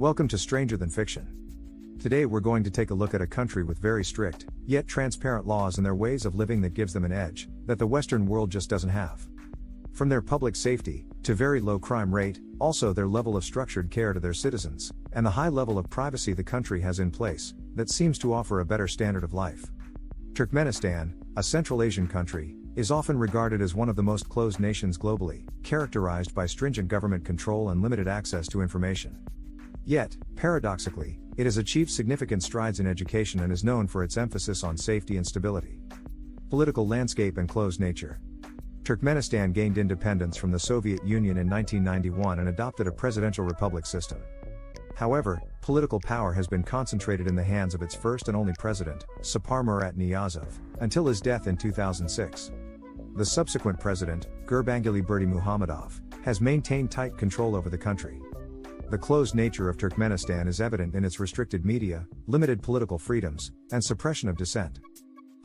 Welcome to Stranger Than Fiction. Today we're going to take a look at a country with very strict, yet transparent laws and their ways of living that gives them an edge that the Western world just doesn't have. From their public safety, to very low crime rate, also their level of structured care to their citizens, and the high level of privacy the country has in place, that seems to offer a better standard of life. Turkmenistan, a Central Asian country, is often regarded as one of the most closed nations globally, characterized by stringent government control and limited access to information. Yet, paradoxically, it has achieved significant strides in education and is known for its emphasis on safety and stability. Political landscape and closed nature. Turkmenistan gained independence from the Soviet Union in 1991 and adopted a presidential republic system. However, political power has been concentrated in the hands of its first and only president, Sapar Murat Niyazov, until his death in 2006. The subsequent president, Gurbanguly Berdimuhamedov, has maintained tight control over the country. The closed nature of Turkmenistan is evident in its restricted media, limited political freedoms, and suppression of dissent.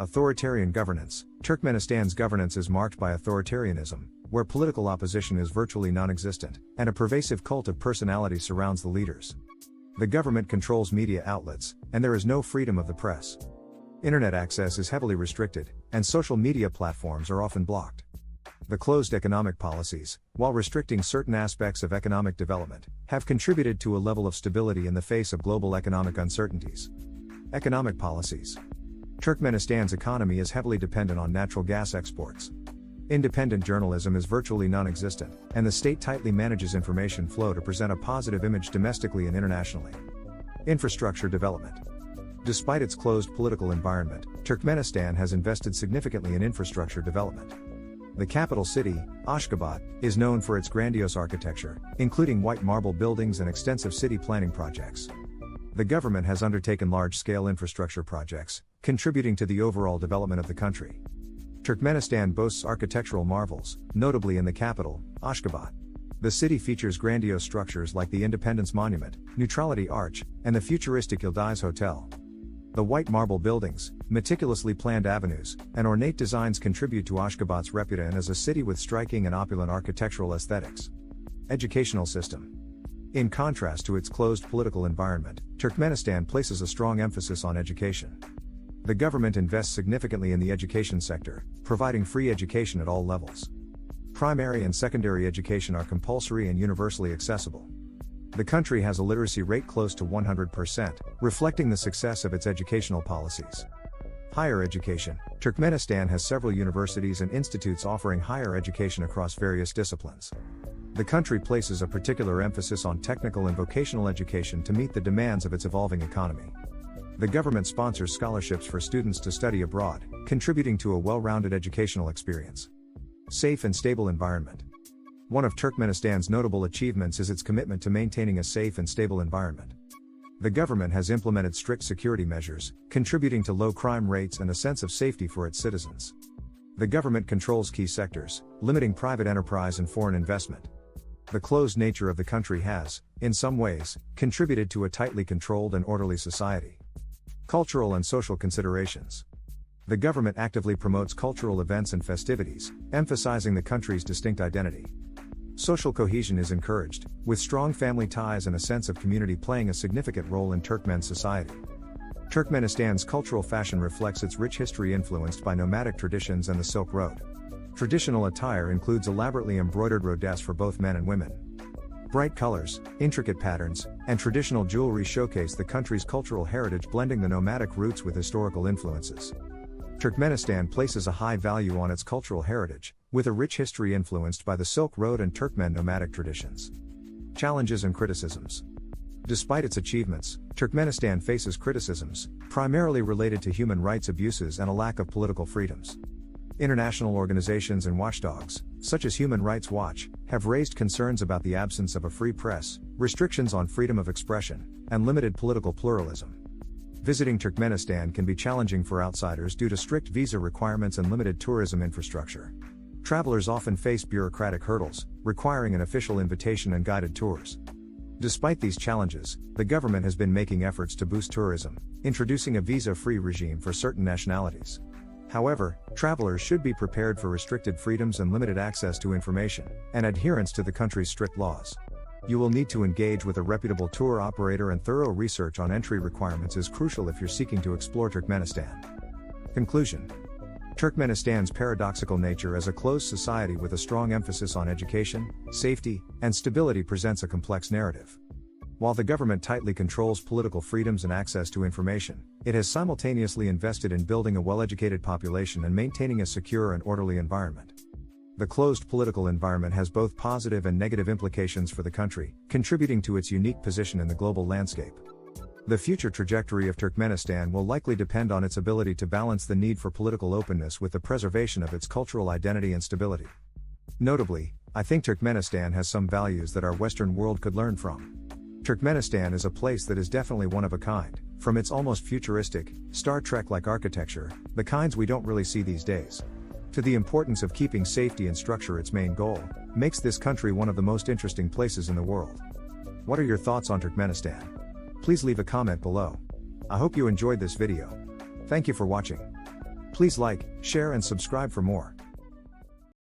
Authoritarian governance. Turkmenistan's governance is marked by authoritarianism, where political opposition is virtually non-existent, and a pervasive cult of personality surrounds the leaders. The government controls media outlets, and there is no freedom of the press. Internet access is heavily restricted, and social media platforms are often blocked. The closed economic policies, while restricting certain aspects of economic development, have contributed to a level of stability in the face of global economic uncertainties. Economic policies. Turkmenistan's economy is heavily dependent on natural gas exports. Independent journalism is virtually non-existent, and the state tightly manages information flow to present a positive image domestically and internationally. Infrastructure development. Despite its closed political environment, Turkmenistan has invested significantly in infrastructure development. The capital city, Ashgabat, is known for its grandiose architecture, including white marble buildings and extensive city planning projects. The government has undertaken large-scale infrastructure projects, contributing to the overall development of the country. Turkmenistan boasts architectural marvels, notably in the capital, Ashgabat. The city features grandiose structures like the Independence Monument, Neutrality Arch, and the futuristic Yildiz Hotel. The white marble buildings, meticulously planned avenues, and ornate designs contribute to Ashgabat's reputation as a city with striking and opulent architectural aesthetics. Educational system. In contrast to its closed political environment, Turkmenistan places a strong emphasis on education. The government invests significantly in the education sector, providing free education at all levels. Primary and secondary education are compulsory and universally accessible. The country has a literacy rate close to 100%, reflecting the success of its educational policies. Higher education. Turkmenistan has several universities and institutes offering higher education across various disciplines. The country places a particular emphasis on technical and vocational education to meet the demands of its evolving economy. The government sponsors scholarships for students to study abroad, contributing to a well-rounded educational experience. Safe and stable environment. One of Turkmenistan's notable achievements is its commitment to maintaining a safe and stable environment. The government has implemented strict security measures, contributing to low crime rates and a sense of safety for its citizens. The government controls key sectors, limiting private enterprise and foreign investment. The closed nature of the country has, in some ways, contributed to a tightly controlled and orderly society. Cultural and social considerations. The government actively promotes cultural events and festivities, emphasizing the country's distinct identity. Social cohesion is encouraged, with strong family ties and a sense of community playing a significant role in Turkmen society. Turkmenistan's cultural fashion reflects its rich history influenced by nomadic traditions and the Silk Road. Traditional attire includes elaborately embroidered rodés for both men and women. Bright colors, intricate patterns, and traditional jewelry showcase the country's cultural heritage, blending the nomadic roots with historical influences. Turkmenistan places a high value on its cultural heritage, with a rich history influenced by the Silk Road and Turkmen nomadic traditions. Challenges and criticisms. Despite its achievements, Turkmenistan faces criticisms, primarily related to human rights abuses and a lack of political freedoms. International organizations and watchdogs, such as Human Rights Watch, have raised concerns about the absence of a free press, restrictions on freedom of expression, and limited political pluralism. Visiting Turkmenistan can be challenging for outsiders due to strict visa requirements and limited tourism infrastructure. Travelers often face bureaucratic hurdles, requiring an official invitation and guided tours. Despite these challenges, the government has been making efforts to boost tourism, introducing a visa-free regime for certain nationalities. However, travelers should be prepared for restricted freedoms and limited access to information, and adherence to the country's strict laws. You will need to engage with a reputable tour operator, and thorough research on entry requirements is crucial if you're seeking to explore Turkmenistan. Conclusion: Turkmenistan's paradoxical nature as a closed society with a strong emphasis on education, safety, and stability presents a complex narrative. While the government tightly controls political freedoms and access to information, it has simultaneously invested in building a well-educated population and maintaining a secure and orderly environment. The closed political environment has both positive and negative implications for the country, contributing to its unique position in the global landscape. The future trajectory of Turkmenistan will likely depend on its ability to balance the need for political openness with the preservation of its cultural identity and stability. Notably, I think Turkmenistan has some values that our Western world could learn from. Turkmenistan is a place that is definitely one of a kind, from its almost futuristic, Star Trek-like architecture, the kinds we don't really see these days, to the importance of keeping safety and structure its main goal, makes this country one of the most interesting places in the world. What are your thoughts on Turkmenistan? Please leave a comment below. I hope you enjoyed this video. Thank you for watching. Please like, share and subscribe for more.